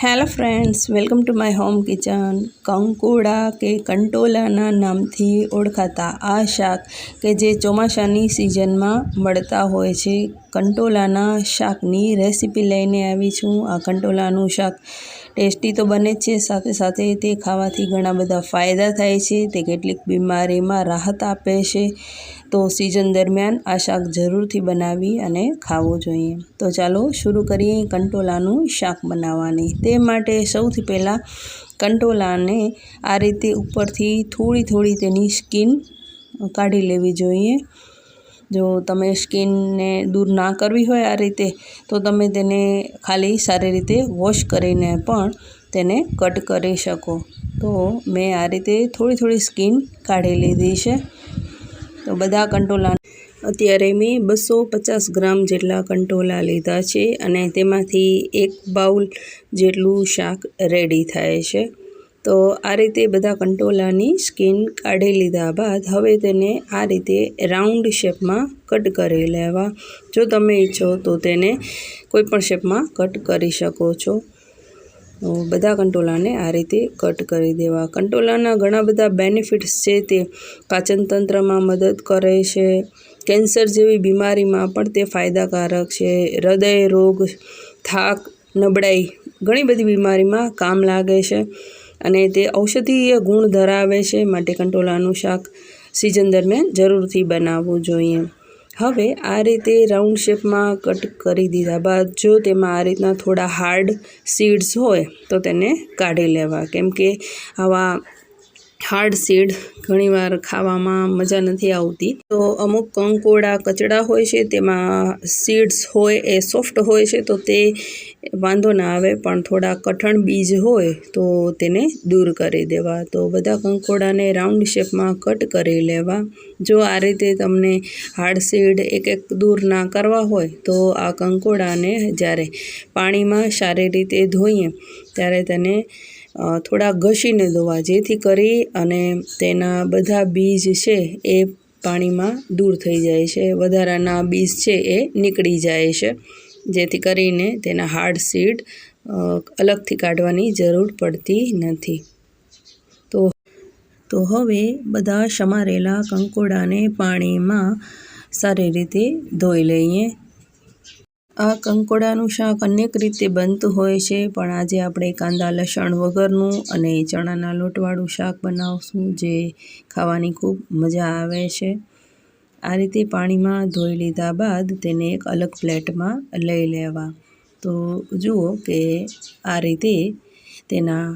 Hello friends, welcome to my home kitchen. કંકોડા કે કંટોલાના નામથી ઓળખાતા આ શાક કે જે ચોમાસાની સિઝનમાં મળતા હોય છે, કંટોલાના શાકની રેસીપી લઈને આવી છું. આ કંટોલાનું શાક ટેસ્ટી તો બને જ છે, સાથે સાથે તે ખાવાથી ઘણા બધા ફાયદા થાય છે. તે કેટલીક બીમારીમાં રાહત આપે છે. તો સિઝન દરમિયાન આ શાક જરૂરથી બનાવી અને ખાવું જોઈએ. તો ચાલો શરૂ કરીએ કંટોલાનું શાક બનાવવાની. તે માટે સૌથી પહેલાં કંટોલાને આ રીતે ઉપરથી થોડી તેની સ્કિન કાઢી લેવી જોઈએ. જો તમે સ્કિનને દૂર ના કરવી હોય આ રીતે, તો તમે તેને ખાલી સારી રીતે વોશ કરીને પણ તેને કટ કરી શકો. તો મેં આ રીતે થોડી સ્કિન કાઢી લીધી છે. તો બધા કંટોલા અત્યારે મેં 250 ગ્રામ જેટલા કંટોલા લીધા છે અને તેમાંથી 1 બાઉલ જેટલું શાક રેડી થાય છે. તો આ રીતે બધા કંટોલાની સ્કિન કાઢી લીધા બાદ હવે તેને આ રીતે રાઉન્ડ શેપમાં કટ કરી લેવા. જો તમે ઈચ્છો તો તેને કોઈપણ શેપમાં કટ કરી શકો છો. બધા કંટોલાને આ રીતે કટ કરી દેવા. કંટોલાના ઘણા બધા બેનિફિટ્સ છે. તે પાચન તંત્રમાં મદદ કરે છે. કેન્સર જેવી બીમારીમાં પણ તે ફાયદાકારક છે. હૃદય રોગ, થાક, નબળાઈ, ઘણી બધી બીમારીમાં કામ લાગે છે અને તે ઔષધીય ગુણ ધરાવે છે. માટે કંટોલાનું શાક સિઝન દરમિયાન જરૂરથી બનાવવું જોઈએ. હવે આ રીતે રાઉન્ડ શેપમાં કટ કરી દીધા બાદ જો તેમાં આ રીતના થોડા હાર્ડ સીડ્સ હોય તો તેને કાઢી લેવા, કેમ કે આવા હાર્ડ સીડ ઘણીવાર ખાવામાં મજા નથી આવતી. તો અમુક કંકોડા કચડા હોય છે, તેમાં સીડ્સ હોય એ સોફ્ટ હોય છે, તો તે વાંધો ના આવે, પણ થોડા કઠણ બીજ હોય તો તેને દૂર કરી દેવા. તો બધા કંકોડાને રાઉન્ડ શેપમાં કટ કરી લેવા. જો આ રીતે તમને હાર્ડ સીડ એક દૂર ના કરવા હોય તો આ કંકોડાને જ્યારે પાણીમાં સારી રીતે ધોઈએ ત્યારે તેને થોડા ઘસીને ધોવા, જેથી કરી અને તેના બધા બીજ છે એ પાણીમાં દૂર થઈ જાય છે. વધારાના બીજ છે એ નીકળી જાય છે, જેથી કરીને તેના હાર્ડ સીડ અલગથી કાઢવાની જરૂર પડતી નથી. તો હવે બધા સમારેલા કંકોડાને પાણીમાં સારી રીતે ધોઈ લઈએ. આ કંકોડાનું શાક અનેક રીતે બનતું હોય છે, પણ આજે આપણે કાંદા લસણ વગરનું અને ચણાના લોટવાળું શાક બનાવશું, જે ખાવાની ખૂબ મજા આવે છે. આ રીતે પાણીમાં ધોઈ લીધા બાદ તેને એક અલગ પ્લેટમાં લઈ લેવા. તો જુઓ કે આ રીતે તેના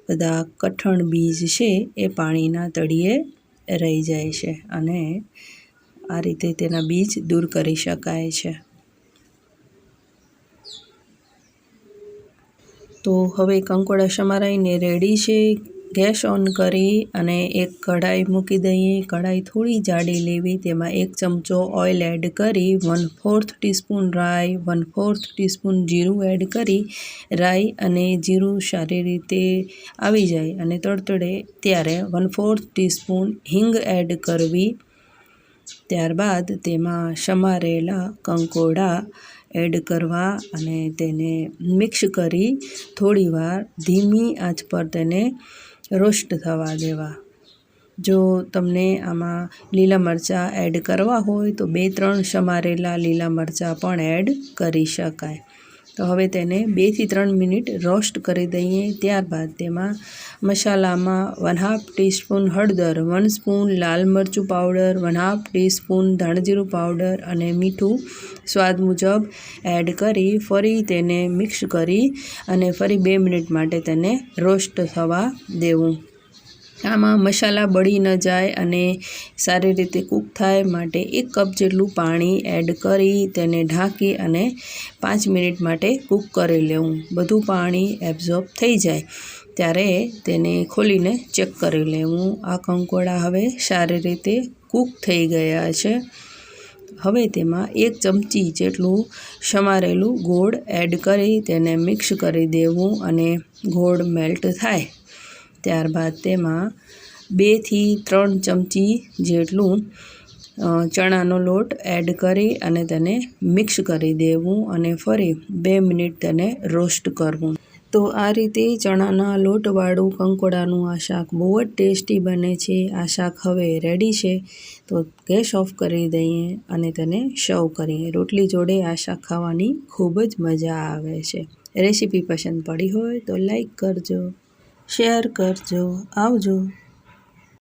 બધા કઠણ બીજ છે એ પાણીના તળિયે રહી જાય છે અને આ રીતે તેના બીજ દૂર કરી શકાય છે. તો હવે કંકોડા સમારાઈને રેડી છે. ગેસ ઓન કરી અને એક કઢાઈ મૂકી દઈએ. કઢાઈ થોડી જાડી લેવી, તેમાં 1 ચમચો ઓઇલ એડ કરી, 1/4 ટીસ્પૂન રાઈ, 1/4 ટીસ્પૂન જીરું એડ કરી, રાઈ અને જીરું સારી રીતે આવી જાય અને તડતડે ત્યારે 1/4 ટીસ્પૂન હિંગ એડ કરવી. ત્યારબાદ તેમાં સમારેલા કંકોડા એડ કરવા અને તેને મિક્સ કરી થોડીવાર ધીમી આંચ પર તેને રોસ્ટ થવા દેવા. જો તમને આમાં લીલા મરચાં એડ કરવા હોય તો 2-3 સમારેલા લીલા મરચાં પણ એડ કરી શકાય. તો હવે તેને 2 થી 3 મિનિટ રોસ્ટ કરી દઈએ. ત્યારબાદ તેમાં મસાલામાં 1/2 ટીસ્પૂન હળદર, 1 સ્પૂન લાલ મરચું પાવડર, 1/2 ટીસ્પૂન ધાણાજીરું પાવડર અને મીઠું સ્વાદ મુજબ એડ કરી ફરી તેને મિક્સ કરી અને ફરી 2 મિનિટ માટે તેને રોસ્ટ થવા દેવું. આમાં મસાલા બળી ન જાય અને સારી રીતે કૂક થાય માટે 1 કપ જેટલું પાણી એડ કરી તેને ઢાંકી અને 5 મિનિટ માટે કૂક કરી લેવું. બધું પાણી એબ્ઝોર્બ થઈ જાય ત્યારે તેને ખોલીને ચેક કરી લેવું. આ કંકોડા હવે સારી રીતે કૂક થઈ ગયા છે. હવે તેમાં 1 ચમચી જેટલું સમારેલું ગોળ એડ કરી તેને મિક્સ કરી દેવું અને ગોળ મેલ્ટ થાય ત્યારબાદ તેમાં 2 થી 3 ચમચી જેટલું ચણાનો લોટ એડ કરી અને તેને મિક્સ કરી દેવું અને ફરી 2 મિનિટ તેને રોસ્ટ કરવું. તો આ રીતે ચણાના લોટવાળું કંકોડાનું આ શાક બહુ જ ટેસ્ટી બને છે. આ શાક હવે રેડી છે, તો ગેસ ઓફ કરી દઈએ અને તેને સર્વ કરીએ. રોટલી જોડે આ શાક ખાવાની ખૂબ જ મજા આવે છે. રેસીપી પસંદ પડી હોય તો લાઈક કરજો, શેર કરજો. આવજો.